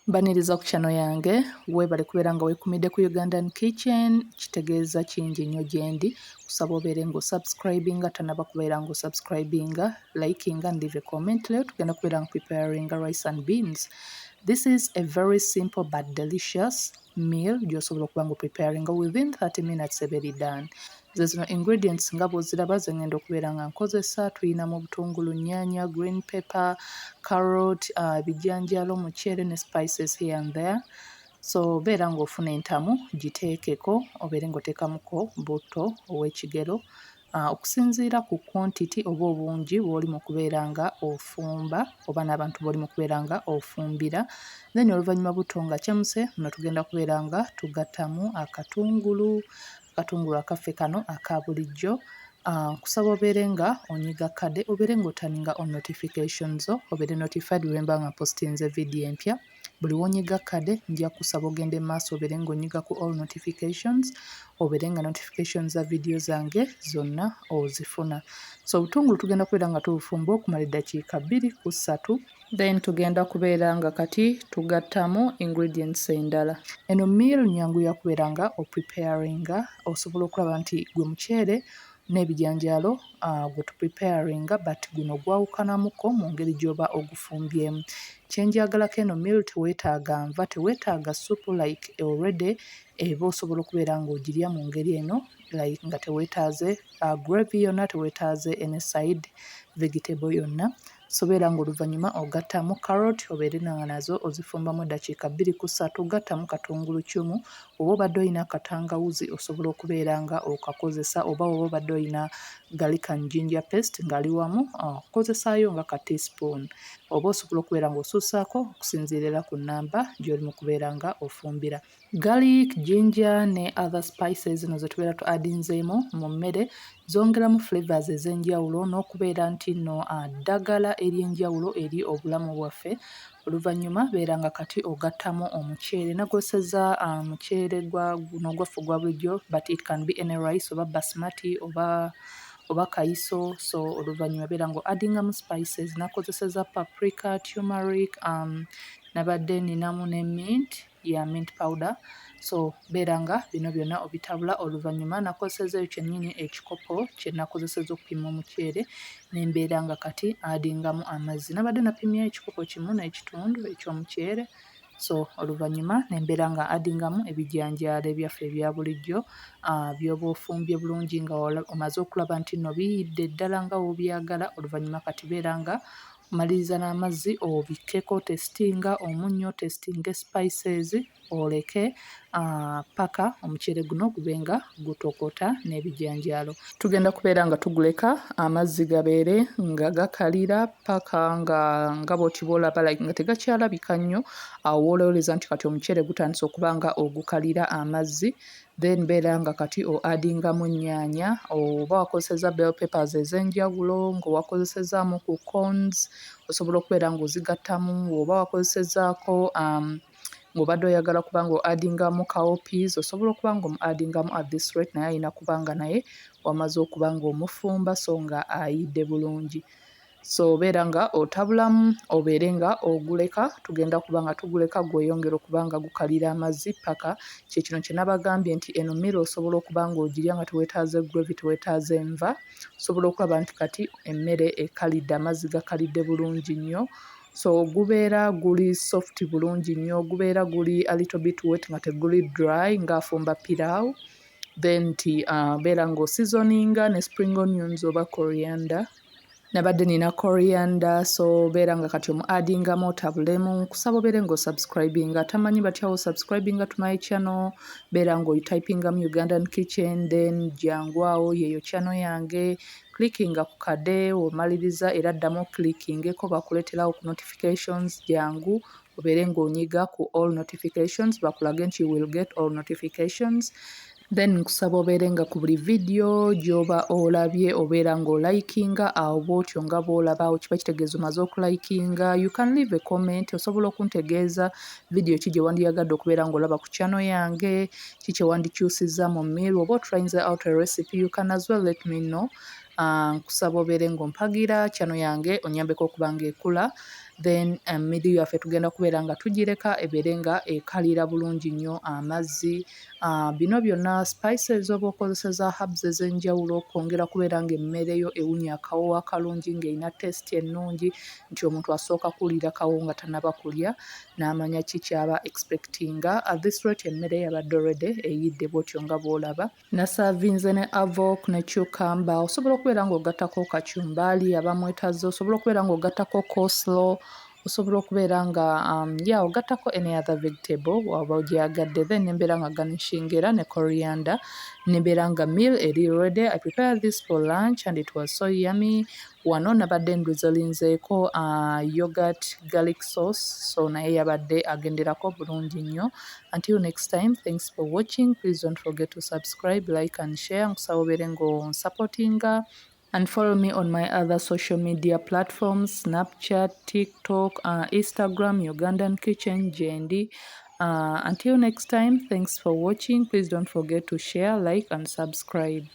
Baniriza ku channel yange webale kubeera nga wekumidde ku Ugandan Kitchen kitegeeza kingi nnyo gyendi kusaba obeere nga osubscribinga tanaba kubeera nga osubscribinga likinga and leave a comment. Leo tugenda kubeera nga preparing rice and beans. This is a very simple but delicious meal gy'osobola okuba nga preparing within 30 minutes eberi done. Zino ingredients nga bw'oziraba ze ngenda okubeera nga nkozesa. Tuyinamu obutungulu, nnyaanya, green pepper, carrot, bijjanjjalo, omuceere ne spices here and there. So beera ng'ofuna entamu giteekeko, obeere ng'oteekamuko butto ow'ekigero okusinziira ku quantity oba obungi bw'oli mu kubeera nga ofumba oba n'abantu bw'oli mu kubeera nga ofumbira. Then oluvannyuma butto nga kyemuse nno tugenda kubeera nga tugattamu akatungulu akaffe kano aka bulijjo. Kusaba obeere nga onyiga kadde, obeere ng'otaninga on notifications zo, obeere notified bwe mba nga postinze video empya. Buli wonyiga kadde nja kusaba ogende maaso obeere ng'onyiga ku all notifications, obeere nga notifications za video zange zonna ozifuna. So obutungulu tugenda kubeera nga tubufumba okumala eddakiika 2 ku 3, then tugenda kubeera nga kati tugattamu ingredients endala. Eno meal nyangu ya kubeera nga opreparinga, osobola okulaba nti gwe muceere n'ebijjanjjalo gwe tupreparinga but guno gwawukanamuko mu ngeri gy'oba ogufumbyemu. Kyenjagalako eno meal teweetaaga nva, teweetaaga soup like already eba osobola okubeera ng'ogirya mu ngeri eno like nga teweetaaze gravy yonna, teweetaaze any side vegetable yonna. So beera ng'oluvannyuma ogattamu carrot, obeere nga nazo ozifumbamu eddakiika 2 ku 3, gattamu katungulu kyumu. Oba obadde olina akatangawuzi osobola okubeera nga okakozesa, oba oba obadde olina garlic and ginger paste ng'ali wamu okozesaayo nga ka teaspoon, oba osobola okubeera ng'osuusaako okusinziirira ku nnamba gy'oli mu kubeera nga ofumbira. Garlic, ginger ne other spices zino ze tubeera tu addinzeemu mu mmere zongeramu flavors ez'enjawulo n'okubeera nti nno ddagala ery'enjawulo eri obulamu bwaffe. Oluvannyuma beera nga kati ogattamu omuceere. Nagoseza muceere guno gwaffe gwa bulijjo but it can be any rice oba basmati oba kayiso. So oluvannyuma beera nga addingamu spices. Nakozeseza paprika, turmeric, nabadde ninamu ne mint powder. So beera nga bino byonna obitabula. Oluvannyuma nakozesezayo kyennyini ekikopo kye nakozeseza okupima omuceere, ne mbeera nga kati addingamu amazzi. Nabadde napimya ekikopo kimu n'ekitundu eky'omuceere. So oluvannyuma ne mbeera nga addingamu ebijjanjjalo ebyaffe ebya bulijjo by'oba ofumbye bulungi nga omaze okulaba nti nno biyidde ddala nga w'obyagala. Oluvannyuma kati beera nga omaliriza n'amazzi obikkeko, testinga omunnyo, testinga spices, oleke paka omuceere guno gube nga gutokota n'ebijjanjjalo. Tugenda kubeera nga tuguleka amazzi gabeere nga gakalira paka nga bw'oti bw'olaba like nga tegakyalabika nnyo, awo woolowoleza nti kati omuceere gutandise okuba nga ogukalira amazzi. Then beera nga kati addingamu nnyaanya, oba wakozeseza bell peppers ez'enjawulo, ng'owakozesezaamu ku corns osobola okubeera ng'ozigattamu, oba wakozesezaako ng'obadde oyagala kuba ng'oaddingamu cowpeas osobola okuba ng'omuaddingamu at this rate, naye alina kuba nga naye wamaze okuba ng'omufumba so nga ayidde bulungi. So beera nga otabulamu obeere nga oguleka, tugenda kuba nga tuguleka gweyongera okuba nga gukalira amazzi paka. Kyekino kye nabagambye nti eno meal osobola okuba ng'ogirya nga teweetaaze gravy, teweetaaze nva. Osobola okulaba nti kati emmere ekalidde, amazzi gakalidde bulungi nnyo. So gubeera guli soft bulungi nnyo, gubeera guli a little bit wet nga teguli dry ng'afumba pilau. Then beera ng'osizoninga ne spring onions oba coriander. Nabadde nina coriander, so beera nga kati omuaddingamu otabulemu. Kusaba obeere ng'osubscribinga, atamanyi batyawo subscribinga to my channel, beera ng'otypingamu Ugandan Kitchen, then jangwawo yeeyo channel yange. Clickinga ku kadde omaliriza era ddamu clickingeko bakuleeterawo ku notifications jangu, obeere ng'onyiga ku all notifications bakulage nti you will get all notifications. Then nkusaba obeere nga ku buli video gy'oba olabye obeera ng'olikinga, awo bw'otyo nga bw'olaba awo kiba kitegeeza omaze okulikinga. You can leave a comment, osobola okuntegeeza video ki gye wandiyagadde okubeera ng'olaba ku channel yange, ki kye wandikyusizza mu meal, oba trying out a recipe, you can as well let me know. Nkusaba obeere ng'ompagira channel yange onyambeko okuba ng'ekula. then mmiri yaffe tugenda kubeera nga tugireka ebeere nga ekalira bulungi nnyo amazzi. Bino byonna spices oba okozeseza herbs ez'enjawulo okwongera kubeera ng'emmere yo ewunya akawoowo akalungi ng'erina taste ennungi nti omuntu asooka kuwulira kawo nga tannaba kulya n'amanya ki ky'aba expectinga. At this rate emmere yabadde already eyidde bw'otyo nga bw'olaba. Nasaavinze ne avok ne cucumber. Osobola okubeera ng'ogattako kacumbali abamwetaze, osobola okubeera ng'ogattako coleslaw, osobola okubeera nga ogattako any other vegetable waba ogyagadde, then ne mbeera nga garnishing era ne coriander, ne mbeera nga meal eri ready. I prepared this for lunch and it was so yummy. Wano nabadde ndrizzlinzeeko yogurt garlic sauce, so naye yabadde agenderako bulungi nnyo. Until next time, thanks for watching. Please don't forget to subscribe, like and share. Nkusaba obeere ng'onsupportinga. And follow me on my other social media platforms, Snapchat, TikTok, Instagram, Ugandan Kitchen, JND. Until next time, thanks for watching. Please don't forget to share, like and subscribe.